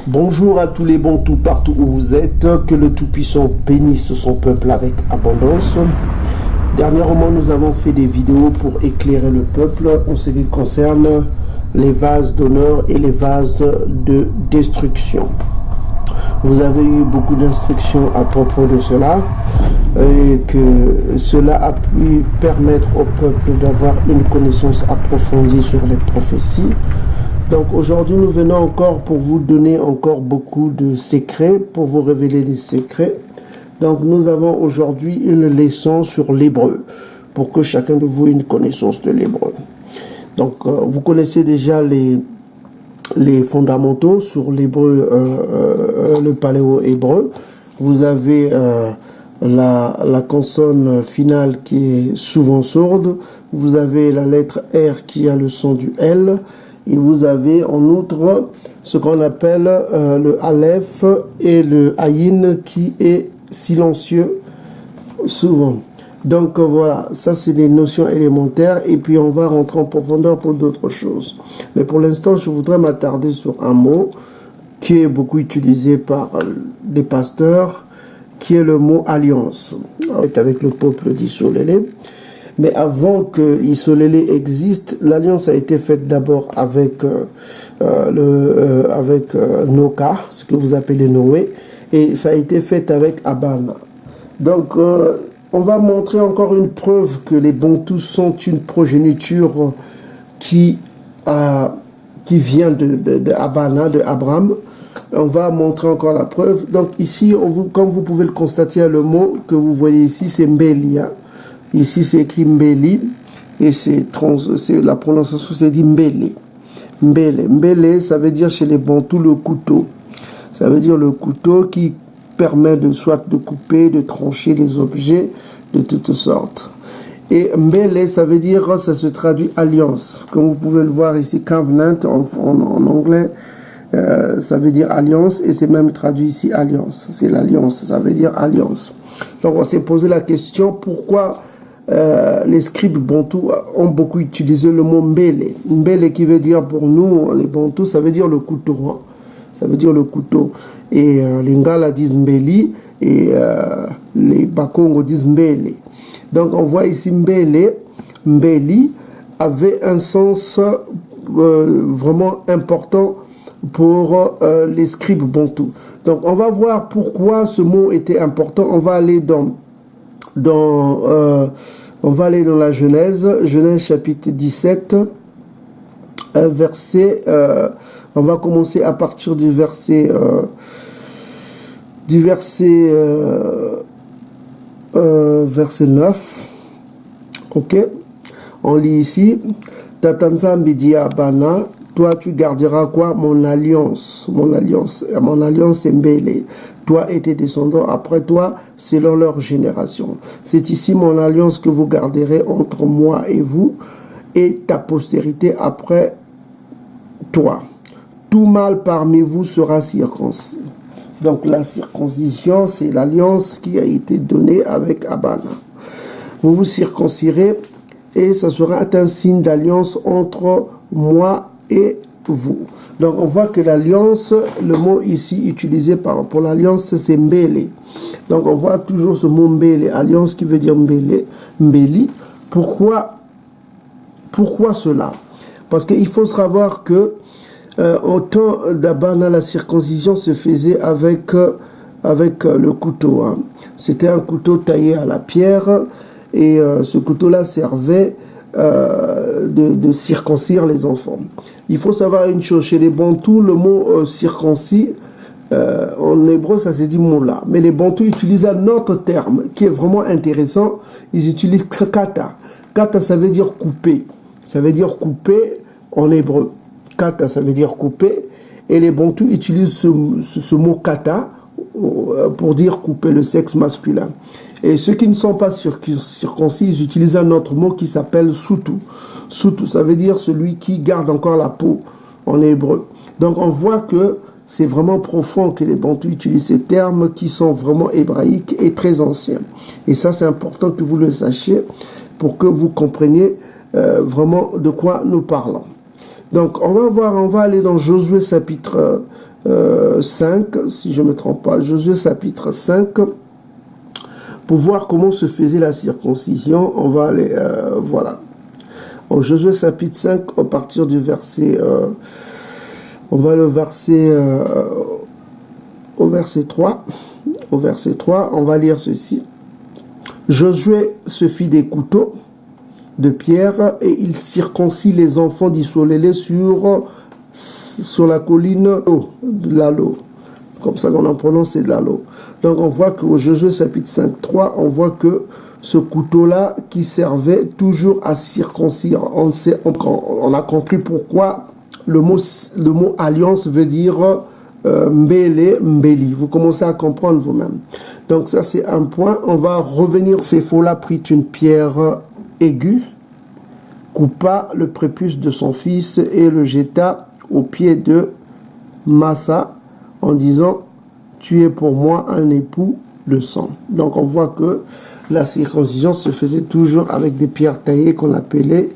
Bonjour à tous les Bantous partout où vous êtes, que le Tout-Puissant bénisse son peuple avec abondance. Dernièrement, nous avons fait des vidéos pour éclairer le peuple en ce qui concerne les vases d'honneur et les vases de destruction. Vous avez eu beaucoup d'instructions à propos de cela et que cela a pu permettre au peuple d'avoir une connaissance approfondie sur les prophéties. Donc aujourd'hui, nous venons encore pour vous donner encore beaucoup de secrets, pour vous révéler des secrets. Donc nous avons aujourd'hui une leçon sur l'hébreu, pour que chacun de vous ait une connaissance de l'hébreu. Donc vous connaissez déjà les fondamentaux sur l'hébreu, le paléo-hébreu. Vous avez la consonne finale qui est souvent sourde. Vous avez la lettre R qui a le son du L. Et vous avez en outre ce qu'on appelle le Aleph et le Ayin qui est silencieux souvent. Donc voilà, ça c'est des notions élémentaires et puis on va rentrer en profondeur pour d'autres choses. Mais pour l'instant, je voudrais m'attarder sur un mot qui est beaucoup utilisé par des pasteurs, qui est le mot alliance. Avec le peuple d'Isolélé. Mais avant que Isolélé existe, l'alliance a été faite d'abord avec Noka, ce que vous appelez Noé, et ça a été fait avec Abana. Donc, on va montrer encore une preuve que les Bantous sont une progéniture qui vient de Abana, de Abraham. On va montrer encore la preuve. Donc ici, comme vous pouvez le constater, le mot que vous voyez ici, c'est Mbélia. Ici, c'est écrit Mbéli, et la prononciation, c'est dit Mbélé. Mbélé. Mbélé, ça veut dire chez les Bantous le couteau. Ça veut dire le couteau qui permet soit de couper, de trancher les objets de toutes sortes. Et Mbélé, ça veut dire, ça se traduit alliance. Comme vous pouvez le voir ici, covenant en anglais, ça veut dire alliance, et c'est même traduit ici alliance. C'est l'alliance, ça veut dire alliance. Donc on s'est posé la question, pourquoi les scribes bantous ont beaucoup utilisé le mot Mbélé. Mbélé qui veut dire pour nous, les bantous, ça veut dire le couteau. Hein. Ça veut dire le couteau. Et les Ngala disent Mbéli et les Bakongo disent Mbélé. Donc on voit ici Mbélé, Mbéli avait un sens vraiment important pour les scribes bantous. Donc on va voir pourquoi ce mot était important. On va aller dans la Genèse chapitre 17, verset, on va commencer à partir du verset 9, ok, on lit ici, Tatanzambi dit à Bana, toi tu garderas quoi? Mon alliance c'est Mbélé. Toi et tes descendants après toi, selon leur génération. C'est ici mon alliance que vous garderez entre moi et vous, et ta postérité après toi. Tout mâle parmi vous sera circoncis. Donc la circoncision, c'est l'alliance qui a été donnée avec Abana. Vous vous circoncirez, et ça sera un signe d'alliance entre moi et vous. Donc on voit que l'alliance, le mot ici utilisé pour l'alliance, c'est Mbélé. Donc on voit toujours ce mot Mbélé, alliance qui veut dire Mbélé, Mbéli. Pourquoi cela? Parce qu'il faut savoir que au temps d'Abana, la circoncision se faisait avec le couteau. Hein. C'était un couteau taillé à la pierre, et ce couteau-là servait de circoncire les enfants. Il faut savoir une chose, chez les Bantous, le mot circoncis, en hébreu, ça se dit moula. Mais les Bantous utilisent un autre terme qui est vraiment intéressant. Ils utilisent kata. Kata, ça veut dire couper. Ça veut dire couper en hébreu. Kata, ça veut dire couper. Et les Bantous utilisent ce mot kata pour dire couper le sexe masculin. Et ceux qui ne sont pas circoncis, ils utilisent un autre mot qui s'appelle soutou. Soutou, ça veut dire celui qui garde encore la peau en hébreu. Donc on voit que c'est vraiment profond que les Bantous utilisent ces termes qui sont vraiment hébraïques et très anciens. Et ça, c'est important que vous le sachiez pour que vous compreniez vraiment de quoi nous parlons. Donc, on va aller dans Josué chapitre 5, si je ne me trompe pas, Josué chapitre 5, pour voir comment se faisait la circoncision. On va aller, voilà. En Josué chapitre 5, à partir du verset, on va le verser au verset 3. Au verset 3, on va lire ceci. Josué se fit des couteaux de pierre et il circoncit les enfants d'Israël sur la colline de l'Alo. C'est comme ça qu'on en prononce, c'est de l'Alo. Donc on voit qu'au Josué chapitre 5, 3, on voit que ce couteau-là qui servait toujours à circoncire. On a compris pourquoi le mot alliance veut dire mbélé, mbéli. Vous commencez à comprendre vous-même. Donc ça c'est un point. On va revenir. Séphola prit une pierre aiguë, coupa le prépuce de son fils et le jeta au pied de Massa en disant: tu es pour moi un époux de sang. Donc on voit que la circoncision se faisait toujours avec des pierres taillées qu'on appelait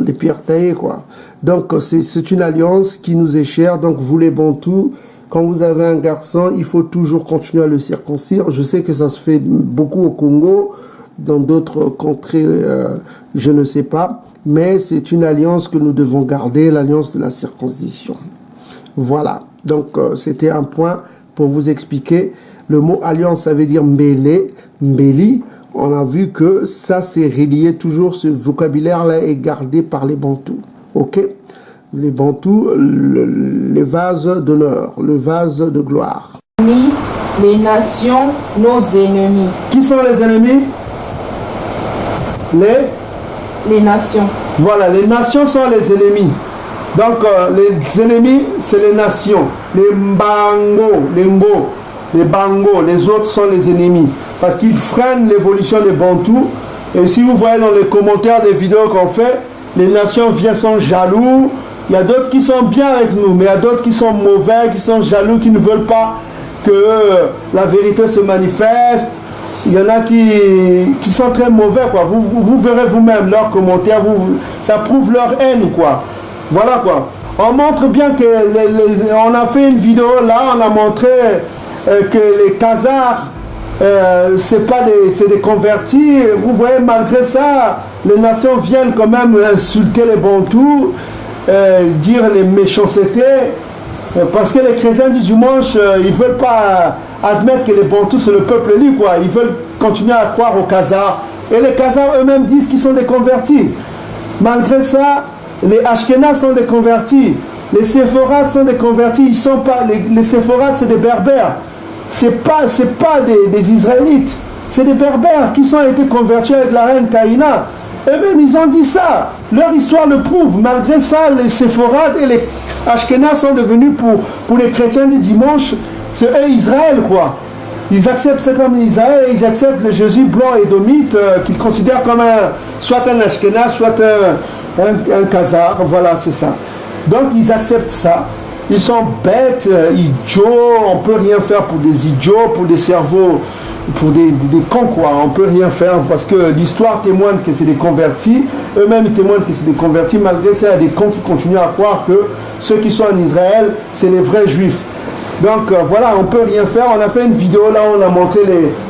des pierres taillées, quoi. Donc c'est une alliance qui nous est chère. Donc vous les Bantous, quand vous avez un garçon, il faut toujours continuer à le circoncire. Je sais que ça se fait beaucoup au Congo, dans d'autres contrées, je ne sais pas, mais c'est une alliance que nous devons garder, l'alliance de la circoncision. Voilà, donc c'était un point pour vous expliquer. Le mot alliance, ça veut dire mbélé, mbéli. On a vu que ça, c'est relié toujours, ce vocabulaire-là est gardé par les Bantous. Ok? Les Bantous, les vases d'honneur, le vase de gloire. Les nations, nos ennemis. Qui sont les ennemis? Les nations. Voilà, les nations sont les ennemis. Donc, les ennemis, c'est les nations. Les Mbango, les Mbo, les Bango, les autres sont les ennemis. Parce qu'ils freinent l'évolution des Bantous. Et si vous voyez dans les commentaires des vidéos qu'on fait, les nations sont jaloux. Il y a d'autres qui sont bien avec nous, mais il y a d'autres qui sont mauvais, qui sont jaloux, qui ne veulent pas que la vérité se manifeste. Il y en a qui sont très mauvais, quoi. Vous verrez vous-même leurs commentaires, ça prouve leur haine, quoi. Voilà, quoi. On montre bien que on a fait une vidéo là, on a montré que les Khazars, c'est des convertis. Vous voyez, malgré ça, les nations viennent quand même insulter les Bantous, dire les méchancetés, parce que les chrétiens du dimanche, ils veulent pas admettre que les Bantous c'est le peuple élu, quoi. Ils veulent continuer à croire aux Khazars. Et les Khazars eux-mêmes disent qu'ils sont des convertis. Malgré ça, les Ashkénazes sont des convertis. Les Séphorades sont des convertis. Ils sont pas, les Séphorades, c'est des Berbères. C'est pas des Israélites. C'est des Berbères qui ont été convertis avec la reine Kaïna. Eux-mêmes, ils ont dit ça. Leur histoire le prouve. Malgré ça, les Séphorades et les Ashkénazes sont devenus, pour les chrétiens du dimanche, c'est eux Israël, quoi. Ils acceptent ça comme Israël et ils acceptent le Jésus blanc édomite qu'ils considèrent comme soit un Ashkénaz, soit un Khazar. Voilà, c'est ça. Donc, ils acceptent ça. Ils sont bêtes, idiots. On ne peut rien faire pour des idiots, pour des cerveaux, pour des cons, quoi. On ne peut rien faire parce que l'histoire témoigne que c'est des convertis. Eux-mêmes, ils témoignent que c'est des convertis. Malgré ça, il y a des cons qui continuent à croire que ceux qui sont en Israël, c'est les vrais juifs. Donc voilà, on ne peut rien faire. On a fait une vidéo là où on a montré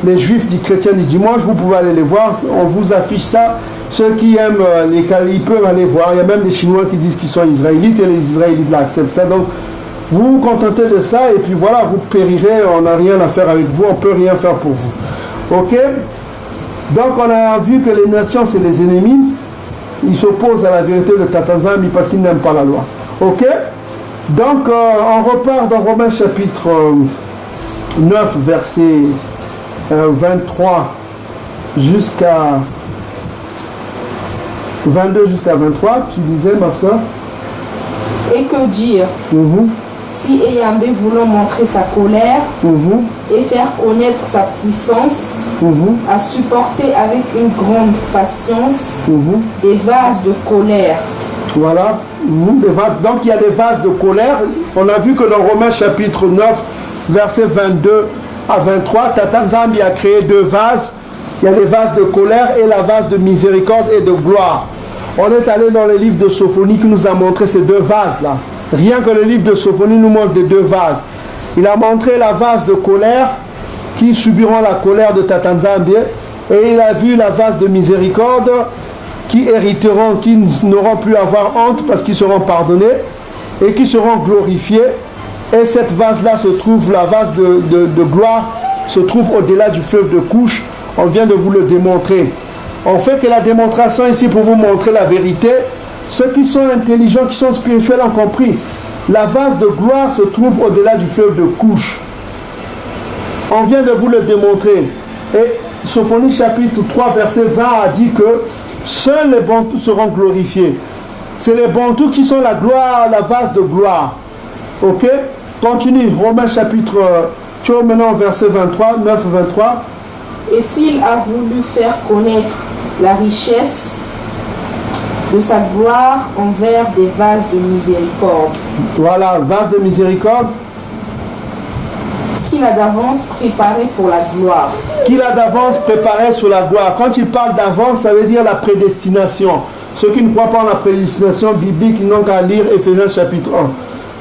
les juifs du chrétien du dimanche. Vous pouvez aller les voir. On vous affiche ça. Ceux qui aiment ils peuvent aller voir. Il y a même des Chinois qui disent qu'ils sont israélites et les Israélites là acceptent ça. Donc vous vous contentez de ça et puis voilà, vous périrez. On n'a rien à faire avec vous. On ne peut rien faire pour vous. Ok? Donc on a vu que les nations, c'est les ennemis. Ils s'opposent à la vérité de Tatanzambi parce qu'ils n'aiment pas la loi. Ok? Donc, on repart dans Romains chapitre 9, verset 23 jusqu'à 22 jusqu'à 23. Tu disais, ma soeur? Et que dire? Si Eyambé voulant montrer sa colère et faire connaître sa puissance, a supporté avec une grande patience des vases de colère. Voilà, donc il y a des vases de colère. On a vu que dans Romains chapitre 9, versets 22 à 23, Tatanzambi a créé deux vases. Il y a les vases de colère et la vase de miséricorde et de gloire. On est allé dans le livre de Sophonie qui nous a montré ces deux vases-là. Rien que le livre de Sophonie nous montre des deux vases. Il a montré la vase de colère qui subiront la colère de Tatanzambie, et il a vu la vase de miséricorde qui hériteront, qui n'auront plus à avoir honte parce qu'ils seront pardonnés et qui seront glorifiés. Et cette vase-là se trouve, la vase de gloire, se trouve au-delà du fleuve de Couche. On vient de vous le démontrer. On fait que la démonstration ici pour vous montrer la vérité. Ceux qui sont intelligents, qui sont spirituels ont compris. La vase de gloire se trouve au-delà du fleuve de Couche. On vient de vous le démontrer. Et Sophonie chapitre 3 verset 20 a dit que seuls les bantous seront glorifiés. C'est les bantous qui sont la gloire, la vase de gloire. Ok? Continue. Romains chapitre, tu vois maintenant verset 23, 9-23. Et s'il a voulu faire connaître la richesse de sa gloire envers des vases de miséricorde. Voilà, vase de miséricorde. Qu'il a d'avance préparé pour la gloire. Qu'il a d'avance préparé sur la gloire. Quand il parle d'avance, ça veut dire la prédestination. Ceux qui ne croient pas en la prédestination biblique, ils n'ont qu'à lire Éphésiens chapitre 1.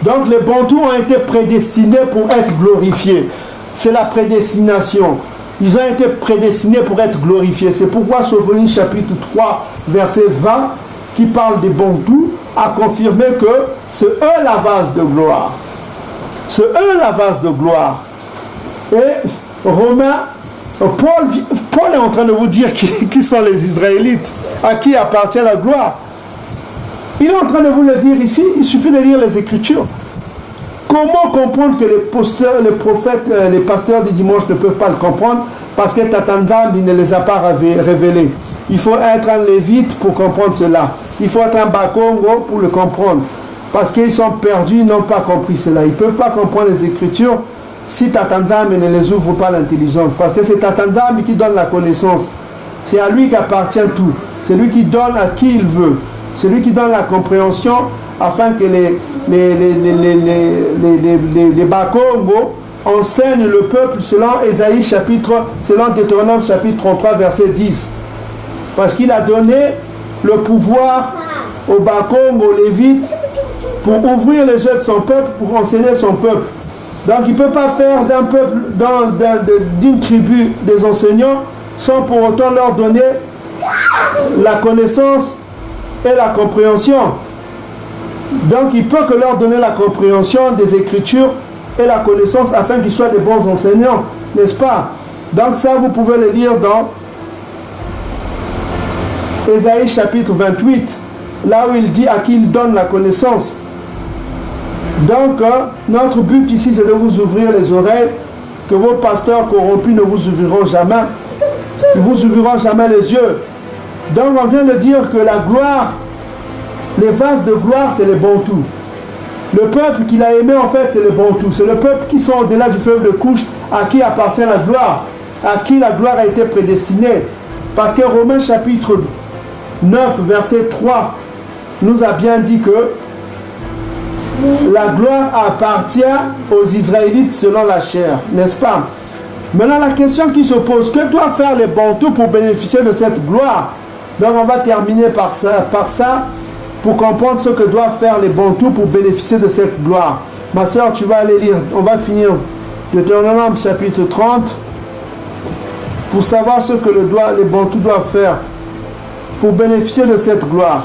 Donc les bantous ont été prédestinés pour être glorifiés. C'est la prédestination. Ils ont été prédestinés pour être glorifiés. C'est pourquoi Sophonie chapitre 3 verset 20 qui parle des bantous a confirmé que c'est eux la vase de gloire. C'est eux la vase de gloire. Et Romain, Paul est en train de vous dire qui sont les Israélites, à qui appartient la gloire. Il est en train de vous le dire ici, il suffit de lire les Écritures. Comment comprendre que les prophètes, les pasteurs du dimanche ne peuvent pas le comprendre? Parce que Tatanzambi ne les a pas révélés. Il faut être un lévite pour comprendre cela. Il faut être un Bakongo pour le comprendre. Parce qu'ils sont perdus, ils n'ont pas compris cela. Ils ne peuvent pas comprendre les Écritures si Tatanzambi ne les ouvre pas l'intelligence. Parce que c'est Tatanzambi qui donne la connaissance. C'est à lui qu'appartient tout. C'est lui qui donne à qui il veut. C'est lui qui donne la compréhension afin que les Bakongo enseignent le peuple selon selon Deutéronome chapitre 33 verset 10. Parce qu'il a donné le pouvoir aux Bakongo, aux Lévites, pour ouvrir les yeux de son peuple, pour enseigner son peuple. Donc il ne peut pas faire d'un peuple, d'une tribu des enseignants, sans pour autant leur donner la connaissance et la compréhension. Donc il peut que leur donner la compréhension des Écritures et la connaissance afin qu'ils soient des bons enseignants, n'est-ce pas? Donc ça vous pouvez le lire dans Ésaïe chapitre 28, là où il dit à qui il donne la connaissance. Donc notre but ici c'est de vous ouvrir les oreilles, que vos pasteurs corrompus ne vous ouvriront jamais, ils vous ouvriront jamais les yeux. Donc on vient de dire que la gloire, les vases de gloire, c'est les bantous. Le peuple qu'il a aimé en fait, c'est les bantous. C'est le peuple qui sont au-delà du fleuve de Couche, à qui appartient la gloire, à qui la gloire a été prédestinée. Parce que Romains chapitre 9 verset 3 nous a bien dit que la gloire appartient aux Israélites selon la chair, n'est-ce pas? Maintenant la question qui se pose, que doivent faire les bantous pour bénéficier de cette gloire? Donc on va terminer par ça pour comprendre ce que doivent faire les bantous pour bénéficier de cette gloire. Ma soeur, tu vas aller lire, on va finir Deutéronome chapitre 30 pour savoir ce que les bantous doivent faire pour bénéficier de cette gloire.